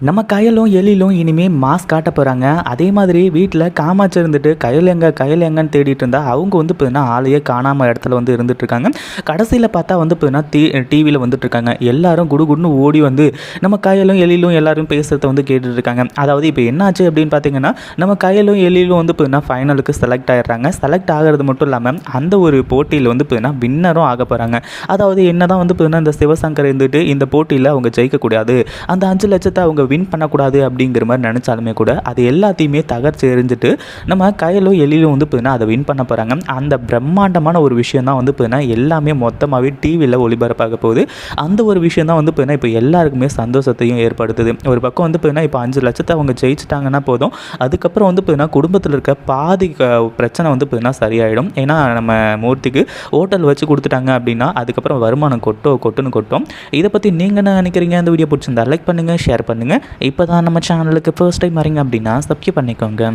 நம்ம கயலும் எழிலும் இனிமே மாஸ் காட்ட போகிறாங்க. அதே மாதிரி வீட்டில் காமாட்சி இருந்துட்டு கையில் எங்கன்னு தேடிட்டு இருந்தால் அவங்க வந்து பார்த்தீங்கன்னா ஆளையே காணாமல் இடத்துல வந்து இருந்துகிட்ருக்காங்க. கடைசியில் பார்த்தா வந்து பார்த்தீங்கன்னா டிவியில் வந்துட்டுருக்காங்க. எல்லாரும் குடுகுடுன்னு ஓடி வந்து நம்ம கயலும் எழிலும் எல்லாரும் பேசுகிறத வந்து கேட்டுட்ருக்காங்க. அதாவது இப்போ என்னாச்சு அப்படின்னு பார்த்தீங்கன்னா நம்ம கயலும் எழிலும் வந்து பார்த்தீங்கன்னா ஃபைனலுக்கு செலக்ட் ஆகிடுறாங்க. செலக்ட் ஆகிறது மட்டும் இல்லாமல் அந்த ஒரு போட்டியில் வந்து பார்த்தீங்கன்னா வின்னரும் ஆக போகிறாங்க. அதாவது என்ன தான் வந்து பார்த்தீங்கன்னா இந்த சிவசங்கர் இருந்துட்டு இந்த போட்டியில் அவங்க ஜெயிக்கக்கூடாது, அந்த 5 லட்சத்தை அவங்க வின் பண்ணக்கூடாது அப்படிங்கிற மாதிரி நினச்சாலுமே கூட அது எல்லாத்தையுமே தகர்த்து எறிஞ்சிட்டு நம்ம கையிலும் எழிலும் வந்து பார்த்தீங்கன்னா அதை வின் பண்ண போகிறாங்க. அந்த பிரம்மாண்டமான ஒரு விஷயம் தான் வந்து பார்த்தீங்கன்னா எல்லாமே மொத்தமாகவே டிவியில் ஒளிபரப்பாக போகுது. அந்த ஒரு விஷயம் தான் வந்து பார்த்தீங்கன்னா இப்போ எல்லாருக்குமே சந்தோஷத்தையும் ஏற்படுத்துது. ஒரு பக்கம் வந்து பார்த்தீங்கன்னா இப்போ 5 லட்சத்தை அவங்க ஜெயிச்சிட்டாங்கன்னா போதும், அதுக்கப்புறம் வந்து பார்த்தீங்கன்னா குடும்பத்தில் இருக்க பாதி பிரச்சனை வந்து பார்த்தீங்கன்னா சரியாயிடும். ஏன்னா நம்ம மூர்த்திக்கு ஹோட்டல் வச்சு கொடுத்துட்டாங்க அப்படின்னா அதுக்கப்புறம் வருமானம் கொட்டுன்னு கொட்டும். இதை பற்றி நீங்கள் என்ன நினைக்கிறீங்க? இந்த வீடியோ பிடிச்சிருந்தா லைக் பண்ணுங்கள், ஷேர் பண்ணுங்கள். இப்போ தான் நம்ம சேனலுக்கு ஃபர்ஸ்ட் டைம் வரீங்க அப்படின்னா சப்ஸ்கிரைப் பண்ணிக்கோங்க.